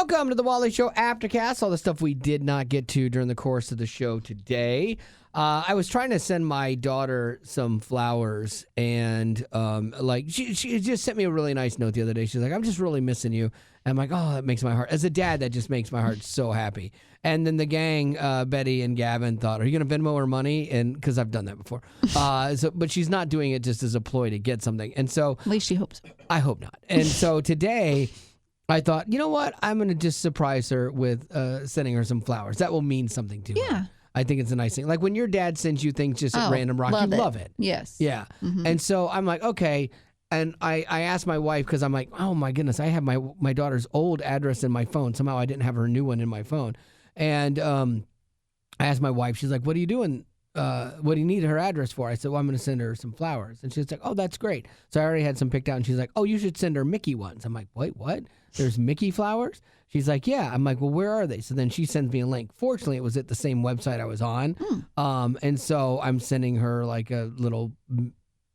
Welcome to the Wally Show Aftercast. All the stuff we did not get to during the course of the show today. I was trying to send my daughter some flowers, and she just sent me a really nice note the other day. She's like, "I'm just really missing you." And I'm like, "Oh, that makes my heart." As a dad, that just makes my heart so happy. And then the gang, Betty and Gavin, thought, "Are you going to Venmo her money?" And because I've done that before, but she's not doing it just as a ploy to get something. And so, at least she hopes. I hope not. And so today, I thought, you know what? I'm going to just surprise her with sending her some flowers. That will mean something to her. Yeah. I think it's a nice thing. Like when your dad sends you things just at random rock, you love it. Yes. Yeah. Mm-hmm. And so I'm like, okay. And I asked my wife, because I'm like, oh my goodness, I have my daughter's old address in my phone. Somehow I didn't have her new one in my phone. And I asked my wife, she's like, "What are you doing? What do you need her address for?" I said, "Well, I'm going to send her some flowers." And she's like, "Oh, that's great." So I already had some picked out. And she's like, "Oh, you should send her Mickey ones." I'm like, "Wait, what? There's Mickey flowers?" She's like, "Yeah." I'm like, "Well, where are they?" So then she sends me a link. Fortunately, it was at the same website I was on. And so I'm sending her like a little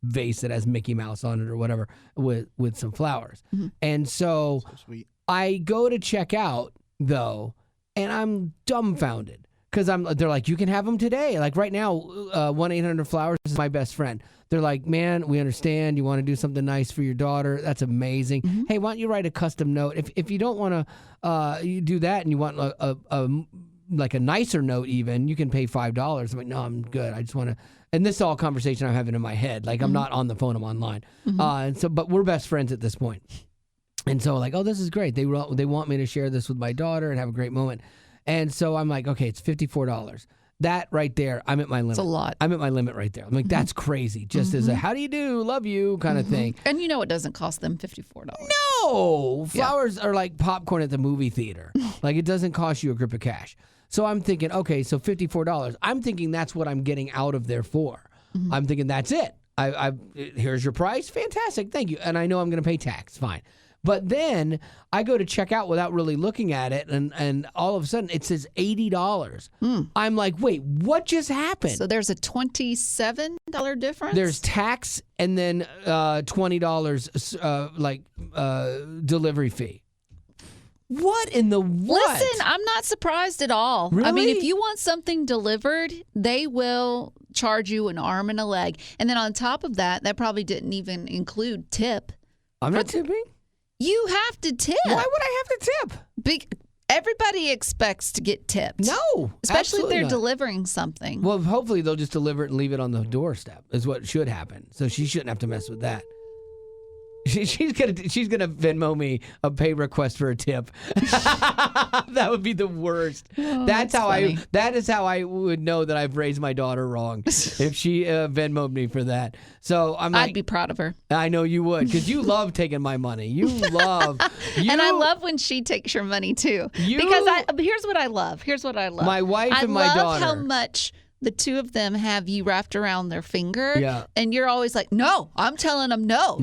vase that has Mickey Mouse on it or whatever with some flowers. Mm-hmm. And so sweet. I go to check out, though, and I'm dumbfounded. Because they're like, "You can have them today." Like right now, 1-800-Flowers is my best friend. They're like, "Man, we understand. You want to do something nice for your daughter. That's amazing. Mm-hmm. Hey, why don't you write a custom note? If you don't want to you do that and you want like a nicer note even, you can pay $5. I'm like, "No, I'm good. I just want to." And this is all conversation I'm having in my head. Like I'm not on the phone. I'm online. Mm-hmm. But we're best friends at this point. And so like, oh, this is great. They want me to share this with my daughter and have a great moment. And so I'm like, okay, it's $54. That right there, I'm at my limit. It's a lot. I'm at my limit right there. I'm like, that's crazy. Just as a how do you do, love you kind of thing. And you know it doesn't cost them $54. No! Flowers are like popcorn at the movie theater. Like it doesn't cost you a grip of cash. So I'm thinking, okay, so $54. I'm thinking that's what I'm getting out of there for. Mm-hmm. I'm thinking that's it. Here's your price. Fantastic. Thank you. And I know I'm going to pay tax. Fine. But then I go to check out without really looking at it, and all of a sudden it says $80. I'm like, wait, what just happened? So there's a $27 difference? There's tax and then $20 delivery fee. What in the what? Listen, I'm not surprised at all. Really? I mean, if you want something delivered, they will charge you an arm and a leg. And then on top of that, that probably didn't even include tip. I'm not tipping? You have to tip. Why would I have to tip? Everybody expects to get tipped. No, especially if they're not delivering something. Well, hopefully they'll just deliver it and leave it on the doorstep is what should happen. So she shouldn't have to mess with that. She's gonna Venmo me a pay request for a tip. That would be the worst. Oh, that is how I would know that I've raised my daughter wrong if she Venmo'd me for that. So I'd be proud of her. I know you would, because you love taking my money. You love, and I love when she takes your money too. Because here's what I love. My wife and my daughter. I love how much the two of them have you wrapped around their finger. Yeah. And you're always like, "No," I'm telling them no.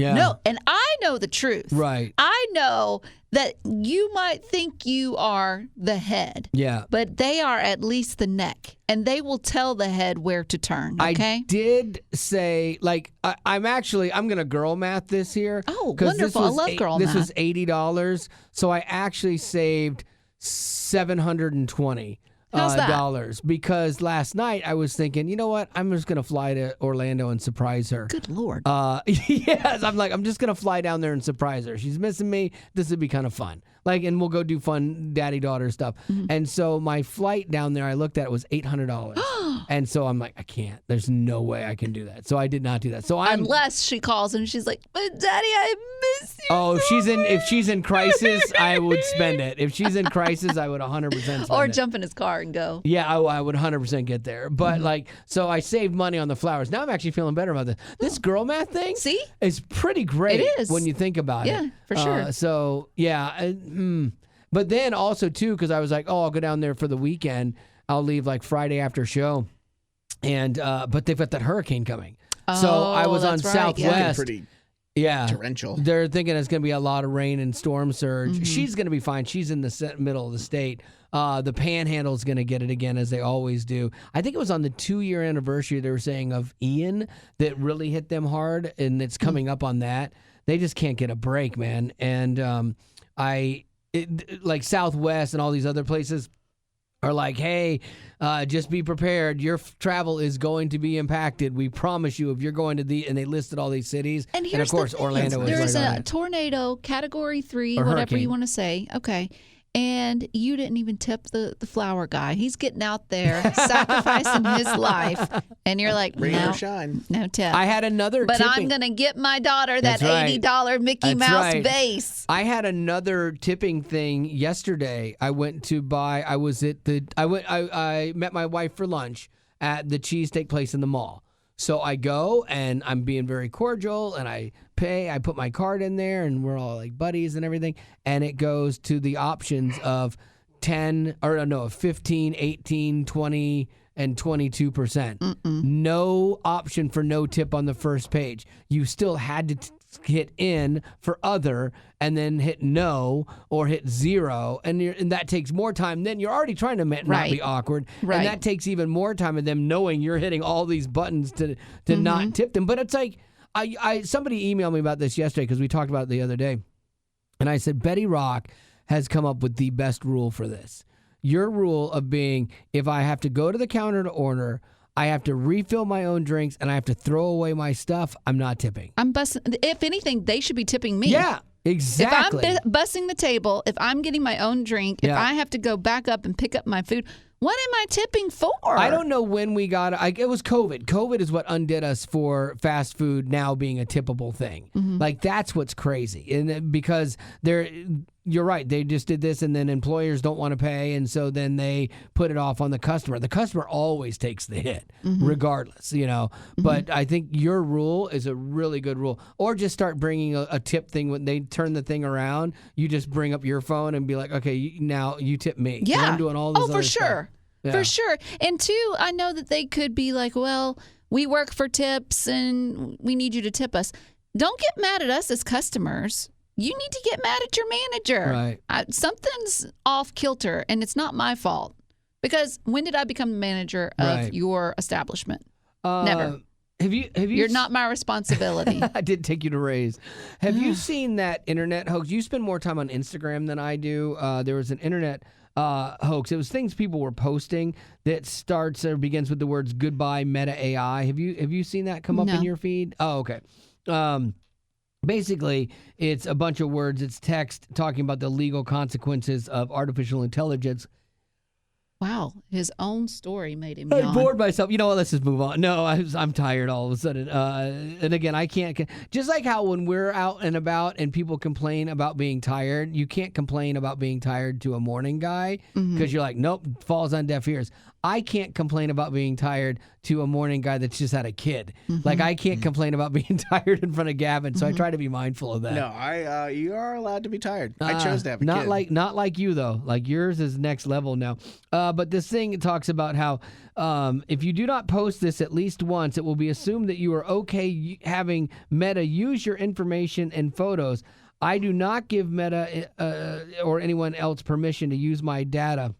And I know the truth. Right. I know that you might think you are the head. Yeah. But they are at least the neck. And they will tell the head where to turn. Okay. I did say, like, I'm going to girl math this here. Oh, wonderful. I love girl math. This was $80. So I actually saved $720. How's that? Dollars, because last night I was thinking, you know what? I'm just going to fly to Orlando and surprise her. Good Lord. Yes, I'm just going to fly down there and surprise her. She's missing me. This would be kind of fun. And we'll go do fun daddy-daughter stuff. Mm-hmm. And so my flight down there, I looked at it, was $800. And so I'm like, I can't. There's no way I can do that. So I did not do that. So unless she calls and she's like, "But Daddy, I miss you." Oh, if she's in crisis, I would spend it. If she's in crisis, I would 100% spend it. Or jump in his car and go. Yeah, I would 100% get there. But so I saved money on the flowers. Now I'm actually feeling better about this. This girl math thing is pretty great. It is. When you think about it. Yeah, for sure. So, yeah. But then also, too, because I was like, oh, I'll go down there for the weekend. I'll leave like Friday after show. And but they've got that hurricane coming. So I was on Southwest. Yeah. Torrential. They're thinking it's going to be a lot of rain and storm surge. Mm-hmm. She's going to be fine. She's in the middle of the state. The Panhandle is going to get it again, as they always do. I think it was on the 2-year anniversary, they were saying, of Ian that really hit them hard, and it's coming up on that. They just can't get a break, man. And like Southwest and all these other places are like, hey, just be prepared. Your travel is going to be impacted. We promise you if you're going to and they listed all these cities. And here's of course, the thing. Orlando is There's right on a it. tornado, Category 3, Or whatever hurricane. you want to say. Okay. And you didn't even tip the flower guy. He's getting out there, sacrificing his life. And you're like, Rain or no, shine. no tip. I had another But tipping. I'm going to get my daughter that That's right. $80 Mickey That's Mouse right. vase. I had another tipping thing yesterday. I went to buy. I met my wife for lunch at the cheesesteak place in the mall. So I go and I'm being very cordial and I pay. I put my card in there and we're all like buddies and everything. And it goes to the options of 15, 18, 20, and 22%. No option for no tip on the first page. You still had to hit in for other and then hit no or hit 0 and that takes more time. Then you're already trying to not Right. be awkward, Right. and that takes even more time of them knowing you're hitting all these buttons to not tip them. But it's like somebody emailed me about this yesterday because we talked about it the other day, and I said Betty Rock has come up with the best rule for this. Your rule of being, if I have to go to the counter to order, I have to refill my own drinks and I have to throw away my stuff, I'm not tipping. I'm busting. If anything, they should be tipping me. Yeah, exactly. If I'm bussing the table, if I'm getting my own drink, if Yeah. I have to go back up and pick up my food, what am I tipping for? I don't know when we got it was COVID. COVID is what undid us for fast food now being a tippable thing. Like that's what's crazy. And because you're right, they just did this and then employers don't want to pay and so then they put it off on the customer. The customer always takes the hit regardless, But I think your rule is a really good rule. Or just start bringing a tip thing when they turn the thing around. You just bring up your phone and be like, okay, now you tip me. 'Cause Yeah. I'm doing all this Oh, for other sure. stuff. Yeah. For sure. And two, I know that they could be like, well, we work for tips and we need you to tip us. Don't get mad at us as customers. You need to get mad at your manager. Right. Something's off kilter and it's not my fault. Because when did I become the manager of Right. your establishment? Never. Have you? You're not my responsibility. I did take you to Raise. Have you seen that internet hoax? You spend more time on Instagram than I do. There was an internet hoax. It was things people were posting that starts or begins with the words "goodbye Meta AI." Have you seen that come up in No. your feed? Oh, okay. Basically, it's a bunch of words. It's text talking about the legal consequences of artificial intelligence. Wow. His own story made him I yawn. bored myself. You know what? Let's just move on. No, I'm tired all of a sudden. And again, I can't. Just like how when we're out and about and people complain about being tired, you can't complain about being tired to a morning guy because you're like, nope, falls on deaf ears. I can't complain about being tired to a morning guy that's just had a kid. Like I can't complain about being tired in front of Gavin. So I try to be mindful of that. No, you are allowed to be tired. I chose to have a not kid. Not like you though. Like yours is next level now. But this thing talks about how if you do not post this at least once, it will be assumed that you are okay having Meta use your information and photos. I do not give Meta or anyone else permission to use my data.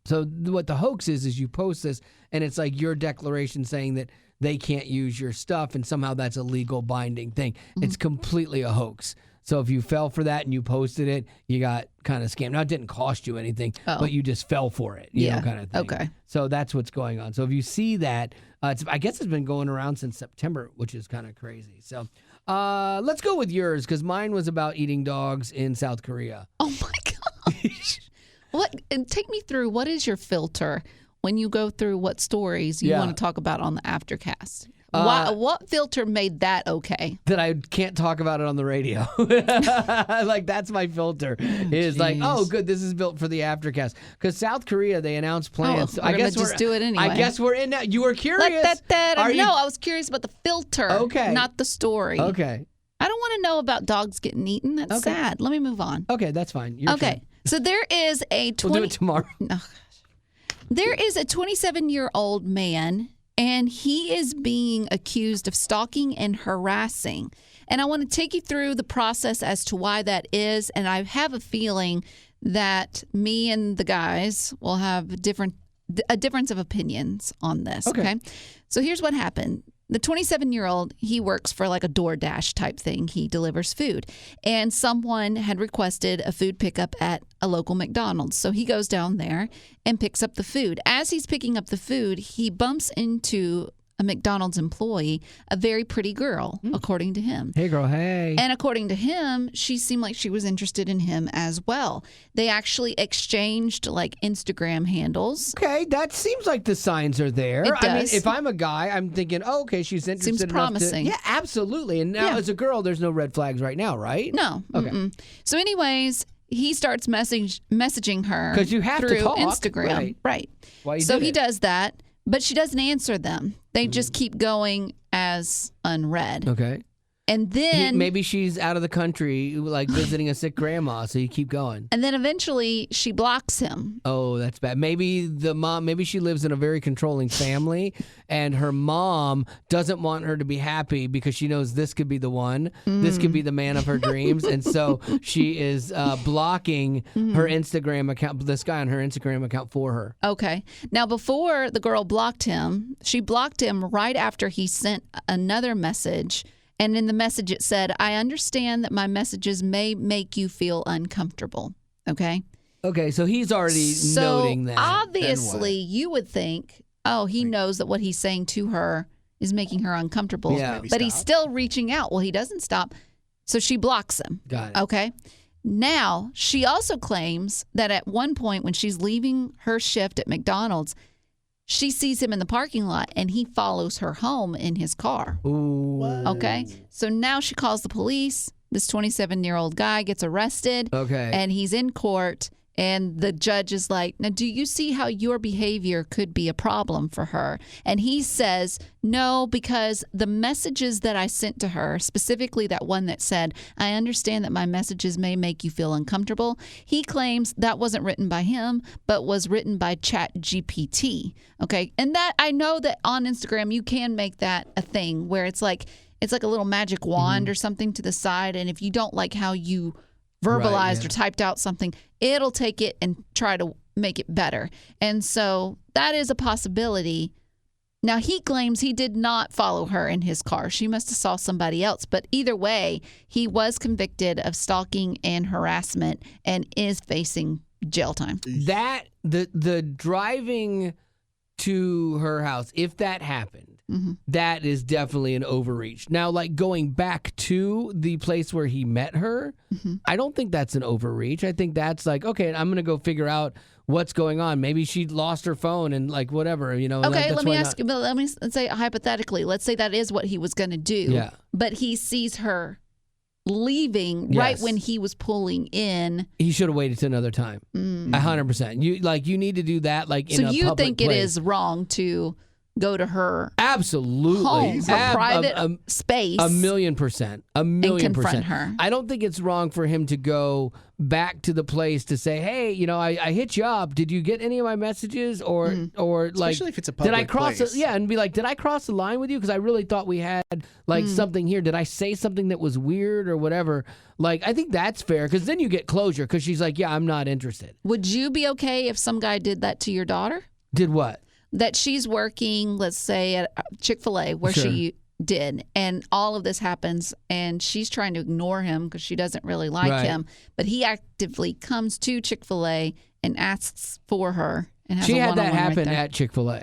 So what the hoax is you post this and it's like your declaration saying that they can't use your stuff and somehow that's a legal binding thing. It's completely a hoax. So if you fell for that and you posted it, you got kind of scammed. Now, it didn't cost you anything, but you just fell for it, you know, kind of thing. Okay. So that's what's going on. So if you see that, I guess it's been going around since September, which is kind of crazy. So let's go with yours because mine was about eating dogs in South Korea. Oh my gosh. And take me through, what is your filter when you go through what stories you want to talk about on the Aftercast? What filter made that okay? That I can't talk about it on the radio. Like, that's my filter. Is like, oh, good, this is built for the Aftercast. Because South Korea, they announced plans. I guess we're just do it anyway. I guess we're in now. You were curious. No, I was curious about the filter, not the story. Okay. I don't want to know about dogs getting eaten. That's sad. Let me move on. Okay, that's fine. Your turn. So there is a We'll do it tomorrow. There is a 27-year-old man, and he is being accused of stalking and harassing. And I want to take you through the process as to why that is. And I have a feeling that me and the guys will have a difference of opinions on this. Okay. So here's what happened. the 27-year-old, he works for like a DoorDash type thing. He delivers food. And someone had requested a food pickup at a local McDonald's. So he goes down there and picks up the food. As he's picking up the food, he bumps into a McDonald's employee, a very pretty girl, according to him. Hey, girl, hey. And according to him, she seemed like she was interested in him as well. They actually exchanged like Instagram handles. Okay, that seems like the signs are there. It I mean, does. if I'm a guy, I'm thinking, oh, okay, she's interested Seems enough promising. Yeah, absolutely. And now as a girl, there's no red flags right now, right? No. Okay. Mm-mm. So anyways, he starts messaging her 'Cause you have to through talk, Instagram. Right. Why you So did he it. does that, but she doesn't answer them. They just keep going as unread. Okay. And then Maybe she's out of the country, like visiting a sick grandma, so you keep going. and then eventually she blocks him. Oh, that's bad. Maybe maybe she lives in a very controlling family, and her mom doesn't want her to be happy because she knows this could be the one. This could be the man of her dreams. And so she is blocking her Instagram account, this guy on her Instagram account for her. Okay. Now, before the girl blocked him, she blocked him right after he sent another message. And in the message, it said, I understand that my messages may make you feel uncomfortable. Okay. Okay, so he's already noting that. Obviously, you would think, oh, he knows that what he's saying to her is making her uncomfortable. Yeah. Maybe But he's stop. still reaching out. Well, he doesn't stop. So she blocks him. Got it. Okay. Now, she also claims that at one point when she's leaving her shift at McDonald's, she sees him in the parking lot and he follows her home in his car. Ooh. Okay. So now she calls the police. This 27-year-old guy gets arrested. Okay. And he's in court. And the judge is like, now, do you see how your behavior could be a problem for her? And he says, no, because the messages that I sent to her, specifically that one that said, I understand that my messages may make you feel uncomfortable. He claims that wasn't written by him, but was written by ChatGPT. Okay. And that I know that on Instagram, you can make that a thing where it's like a little magic wand or something to the side. And if you don't like how you verbalized or typed out something, it'll take it and try to make it better. And so that is a possibility. Now, he claims he did not follow her in his car. She must have saw somebody else. But either way, he was convicted of stalking and harassment and is facing jail time. That the driving to her house, if that happened, that is definitely an overreach. Now, like going back to the place where he met her, I don't think that's an overreach. I think that's like, okay, I'm gonna go figure out what's going on. Maybe she lost her phone and like whatever, you know. Okay, that's let me why ask you. Let me say hypothetically. Let's say that is what he was going to do. Yeah. But he sees her leaving right when he was pulling in. He should have waited till another time. 100%. You need to do that like in So a you public think it place. is wrong to go to her Absolutely. home for private space A million percent. and confront her? I don't think it's wrong for him to go back to the place to say, hey, you know, I hit you up. Did you get any of my messages? Or like, Especially if it's a did I public cross place. and be like, did I cross the line with you? Because I really thought we had like something here. Did I say something that was weird or whatever? Like, I think that's fair because then you get closure because she's like, yeah, I'm not interested. Would you be okay if some guy did that to your daughter? Did what? That she's working, let's say, at Chick-fil-A where Sure. she did, and all of this happens, and she's trying to ignore him because she doesn't really like Right. him, but he actively comes to Chick-fil-A and asks for her and has She a had that one-on-one right happen there. at Chick-fil-A.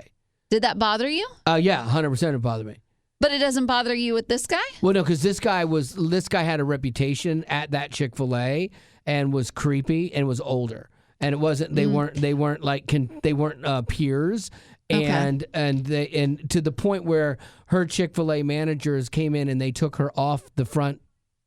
Did that bother you? Yeah, 100% it bothered me. But it doesn't bother you with this guy? Well, no, because this guy had a reputation at that Chick-fil-A and was creepy and was older, and it wasn't. They weren't peers, and to the point where her Chick-fil-A managers came in and they took her off the front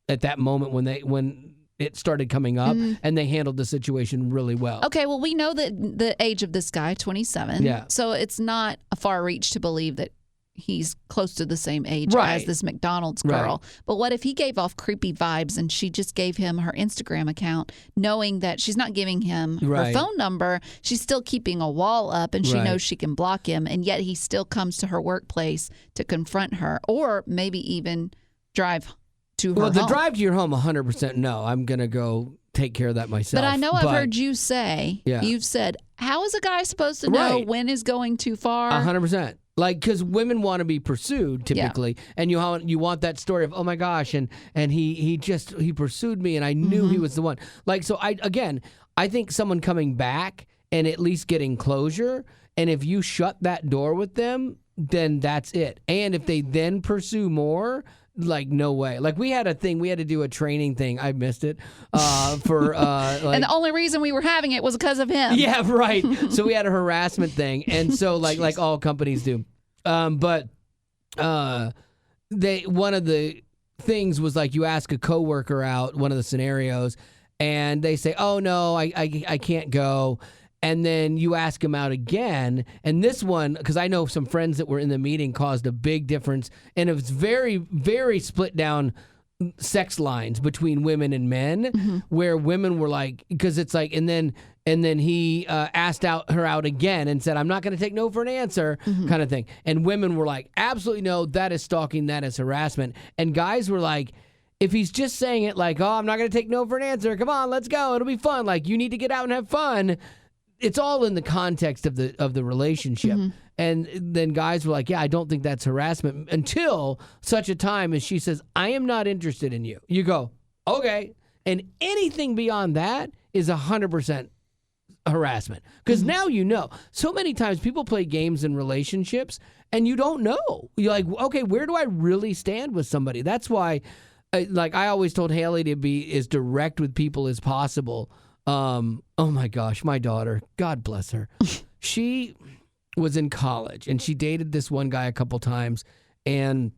at that moment when it started coming up, and they handled the situation really well. Okay, well, we know that the age of this guy, 27. Yeah. So it's not a far reach to believe that he's close to the same age Right. as this McDonald's girl. Right. But what if he gave off creepy vibes and she just gave him her Instagram account, knowing that she's not giving him her Right. phone number, she's still keeping a wall up and she Right. knows she can block him, and yet he still comes to her workplace to confront her or maybe even drive to her Well, the home. drive to your home, 100% no. I'm gonna go take care of that myself. But I know I've heard you say, Yeah. you've said, how is a guy supposed to know Right. when is going too far? 100%. Like, because women want to be pursued typically, and you want that story of, oh my gosh, and he pursued me, and I knew he was the one. Like, so I think someone coming back and at least getting closure, and if you shut that door with them, then that's it. And if they then pursue more, like, no way. Like, we had to do a training thing. I missed it. For like, and the only reason we were having it was because of him. Yeah, right. So we had a harassment thing, and so like all companies do. But one of the things was like, you ask a coworker out, one of the scenarios, and they say, "Oh no, I can't go." And then you ask them out again. And this one, because I know some friends that were in the meeting, caused a big difference. And it was very, very split down sex lines between women and men, where women were like, because it's like, and then he asked her out again and said, "I'm not going to take no for an answer," kind of thing. And women were like, "Absolutely no, that is stalking, that is harassment." And guys were like, if he's just saying it like, "Oh, I'm not going to take no for an answer. Come on, let's go. It'll be fun. Like, you need to get out and have fun." It's all in the context of the relationship. And then guys were like, "Yeah, I don't think that's harassment," until such a time as she says, "I am not interested in you." You go, "Okay." And anything beyond that is 100% harassment. Because now you know. So many times people play games in relationships and you don't know. You're like, okay, where do I really stand with somebody? That's why, like, I always told Haley to be as direct with people as possible. Oh my gosh, my daughter, God bless her. She was in college and she dated this one guy a couple times, and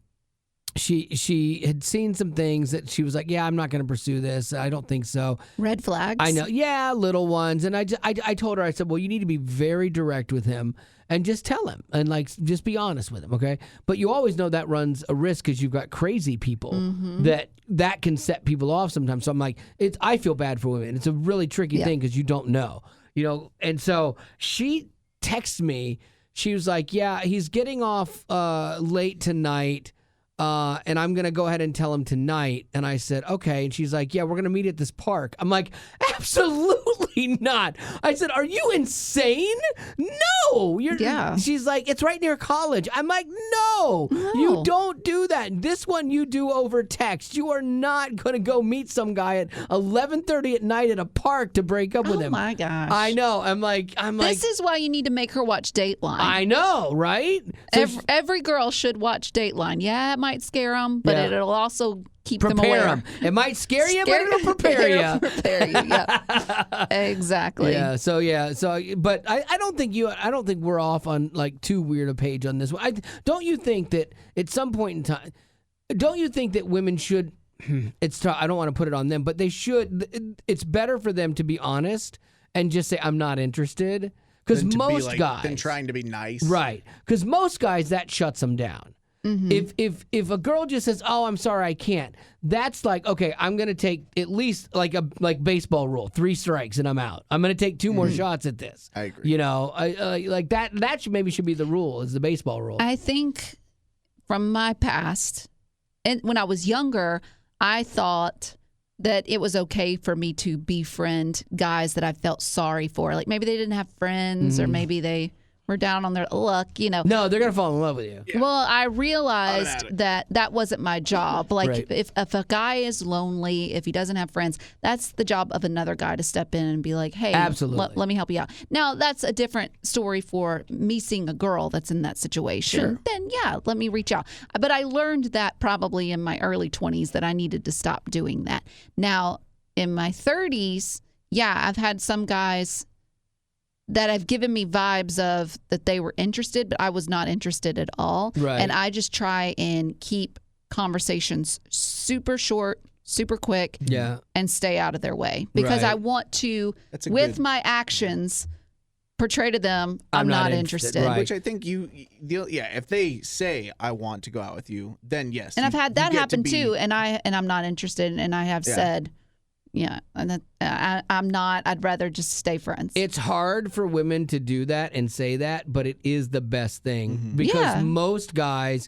she had seen some things that she was like, "Yeah, I'm not going to pursue this. I don't think so." Red flags. I know. Yeah, little ones. And I told her, I said, "Well, you need to be very direct with him and just tell him and like just be honest with him, okay?" But you always know that runs a risk because you've got crazy people that can set people off sometimes. So I'm like, I feel bad for women. It's a really tricky thing because you don't know, And so she texted me. She was like, "Yeah, he's getting off late tonight. And I'm going to go ahead and tell him tonight." And I said, "Okay." And she's like, "Yeah, we're going to meet at this park." I'm like, "Absolutely not." I said, "Are you insane?" "No." She's like, "It's right near college." I'm like, no, you don't do that. This one you do over text. You are not going to go meet some guy at 11:30 at night at a park to break up with him. Oh my gosh. I know. I'm like, this is why you need to make her watch Dateline. I know, right? So Every girl should watch Dateline. Yeah, it might scare them, but it'll also keep them aware. Prepare them. It might scare you, but it'll prepare you. It'll prepare you. Yeah, exactly. Yeah. So, but I don't think we're off on like too weird a page on this one. Don't you think that at some point in time, don't you think that women should? I don't want to put it on them, but they should. It's better for them to be honest and just say, "I'm not interested." Because most guys, than trying to be nice, right? Because most guys, that shuts them down. If a girl just says, "Oh, I'm sorry, I can't," that's like, okay, I'm gonna take at least like baseball rule, 3 strikes and I'm out. I'm gonna take 2 more shots at this. I agree. Like that. That should be the rule. Is the baseball rule? I think from my past, and when I was younger, I thought that it was okay for me to befriend guys that I felt sorry for. Like maybe they didn't have friends, or maybe they were down on their luck, No, they're going to fall in love with you. Yeah. Well, I realized that wasn't my job. Like, if a guy is lonely, if he doesn't have friends, that's the job of another guy to step in and be like, "Hey, absolutely, let me help you out." Now, that's a different story for me seeing a girl that's in that situation. Sure. Then, yeah, let me reach out. But I learned that probably in my early 20s that I needed to stop doing that. Now, in my 30s, yeah, I've had some guys that have given me vibes of that they were interested, but I was not interested at all. Right. And I just try and keep conversations super short, super quick, and stay out of their way. Because I want to, with my actions, portray to them, I'm not interested. Right. Which I think if they say, "I want to go out with you," then yes. And I've had that happen too, and I'm not interested, and I have said, yeah, and I'm not. I'd rather just stay friends. It's hard for women to do that and say that, but it is the best thing because most guys,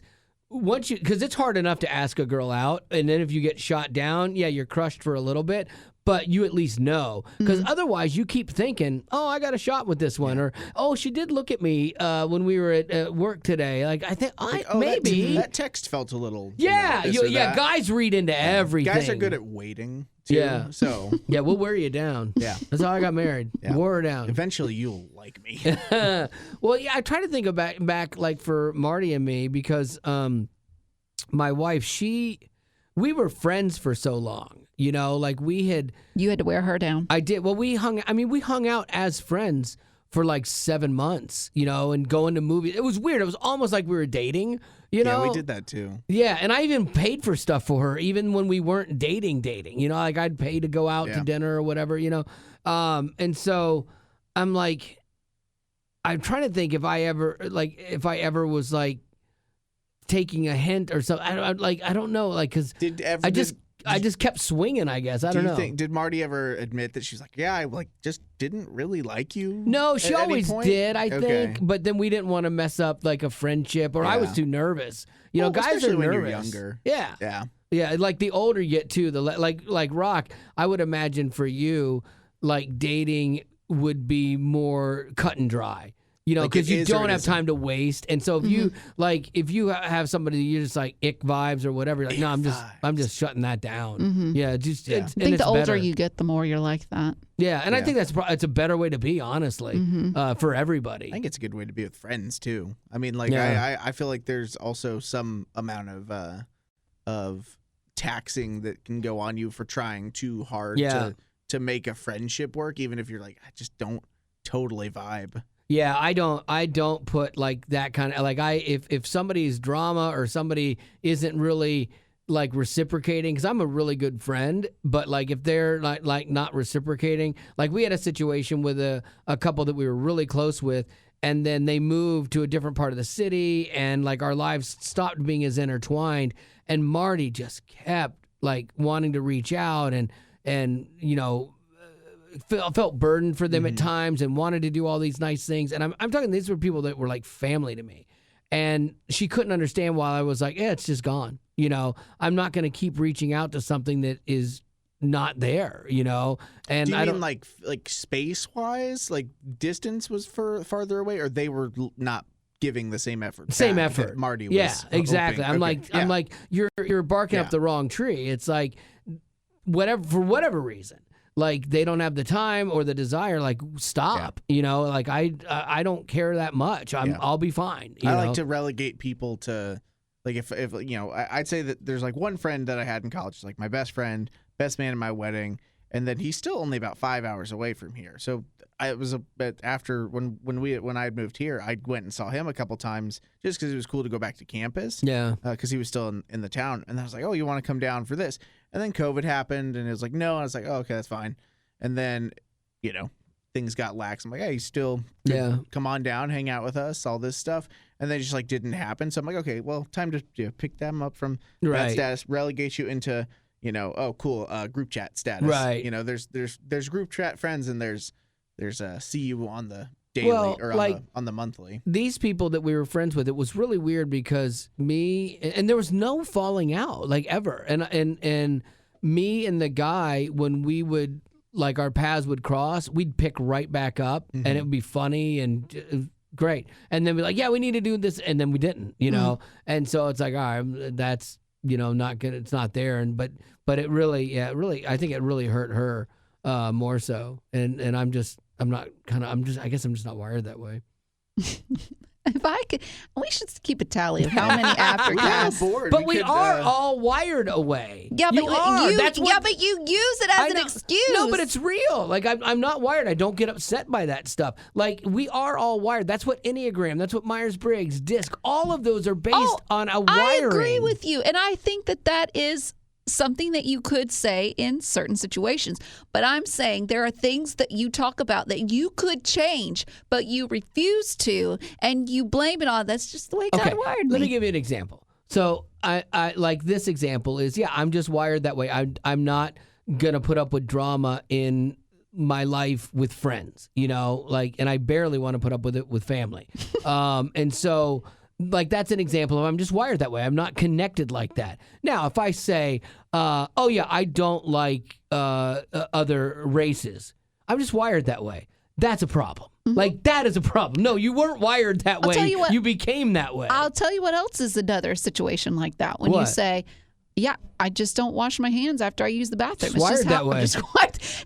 because it's hard enough to ask a girl out, and then if you get shot down, you're crushed for a little bit. but you at least know. Because otherwise you keep thinking, oh, I got a shot with this one. Or, oh, she did look at me when we were at work today. Like, I think, maybe. That text felt a little. Yeah, guys read into everything. Guys are good at waiting, too. Yeah. So. Yeah, we'll wear you down. Yeah. That's how I got married. Yeah. Wore her down. Eventually you'll like me. Well, yeah, I try to think of back like for Marty and me because my wife, we were friends for so long. You know, like you had to wear her down. I did. Well, we hung out as friends for like 7 months, you know, and going to movies. It was weird. It was almost like we were dating, you know? Yeah, we did that too. Yeah, and I even paid for stuff for her, even when we weren't dating. You know, like I'd pay to go out to dinner or whatever, you know? And so I'm like, I'm trying to think if I ever was like taking a hint or something. I don't know, like, because I just kept swinging, I guess. I don't know. Did Marty ever admit that she's like, yeah, I just didn't really like you? No, she always did, I think. But then we didn't want to mess up like a friendship, or I was too nervous. You know, guys are nervous. When you're younger. Yeah. Yeah. Yeah, like the older you get too, like Rock, I would imagine for you, like dating would be more cut and dry. You know, because you don't have time to waste, and so if you have somebody you're just like ick vibes or whatever, you're like, no, I'm just shutting that down. Yeah, I think the older you get, the more you're like that. Yeah, and I think it's a better way to be, honestly, for everybody. I think it's a good way to be with friends too. I mean, like I feel like there's also some amount of taxing that can go on you for trying too hard to make a friendship work, even if you're like, I just don't totally vibe. Yeah, I don't put like that kind of like if somebody's drama or somebody isn't really like reciprocating, because I'm a really good friend, but like if they're like not reciprocating, like we had a situation with a couple that we were really close with, and then they moved to a different part of the city, and like our lives stopped being as intertwined, and Marty just kept like wanting to reach out and you know, felt burdened for them at times and wanted to do all these nice things. And I'm talking, these were people that were like family to me. And she couldn't understand why I was like, yeah, it's just gone. You know, I'm not going to keep reaching out to something that is not there, you know? And do you mean like space-wise? Like distance was farther away, or they were not giving the same effort? Same effort. Marty was Yeah, exactly. hoping. I'm like, you're barking up the wrong tree. It's like, for whatever reason. Like they don't have the time or the desire. Like stop, you know. Like I don't care that much. I'll be fine. I like to relegate people to like if you know. I'd say that there's like one friend that I had in college, like my best friend, best man in my wedding, and then he's still only about 5 hours away from here. So it was after when I had moved here, I went and saw him a couple times just because it was cool to go back to campus. Yeah, because he was still in the town, and I was like, oh, you want to come down for this? And then COVID happened, and it was like, no. And I was like, oh, okay, that's fine. And then, you know, things got lax. I'm like, hey, you still come on down, hang out with us, all this stuff. And then it just like didn't happen. So I'm like, okay, well, time to pick them up from that status, relegate you into, you know, oh, cool, group chat status. Right. You know, there's group chat friends, and there's see you on the daily or on the monthly. These people that we were friends with, it was really weird because and there was no falling out like ever. And me and the guy, when we would like our paths would cross, we'd pick right back up, and it would be funny and great. And then we're like, yeah, we need to do this, and then we didn't, you know. And so it's like, all right, that's, you know, not good. It's not there. And but it really, I think it really hurt her more so. And I guess I'm just not wired that way. If I could, we should keep a tally of how many Aftercasts. But we are all wired away. Yeah, but but you use it as an excuse. No, but it's real. Like I'm not wired. I don't get upset by that stuff. Like we are all wired. That's what Enneagram. That's what Myers-Briggs, DISC. All of those are based on a wiring. I agree with you, and I think that is something that you could say in certain situations. But I'm saying there are things that you talk about that you could change, but you refuse to, and you blame it on that's just the way God wired me. Let me give you an example. So I like this example is, I'm just wired that way. I'm not going to put up with drama in my life with friends, you know, like, and I barely want to put up with it with family. And so like that's an example of I'm just wired that way. I'm not connected like that. Now, if I say, oh yeah, I don't like other races, I'm just wired that way. That's a problem. Like, that is a problem. No, you weren't wired that way. I'll tell you what, you became that way. I'll tell you what else is another situation like that. When you say, yeah, I just don't wash my hands after I use the bathroom. It's wired that way.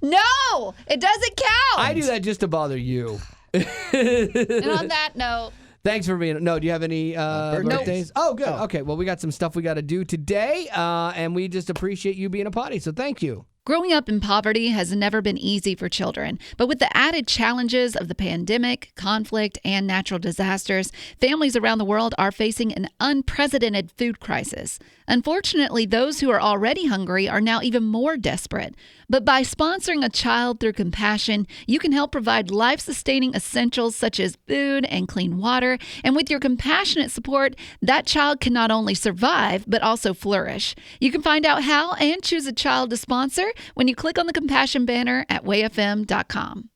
No, it doesn't count. I do that just to bother you. And on that note. Thanks for being. No, do you have any birthdays? Oh, good. Oh. Okay, well, we got some stuff we got to do today, and we just appreciate you being a potty, so thank you. Growing up in poverty has never been easy for children, but with the added challenges of the pandemic, conflict, and natural disasters, families around the world are facing an unprecedented food crisis. Unfortunately, those who are already hungry are now even more desperate. But by sponsoring a child through compassion, you can help provide life-sustaining essentials such as food and clean water. And with your compassionate support, that child can not only survive, but also flourish. You can find out how and choose a child to sponsor when you click on the compassion banner at wayfm.com.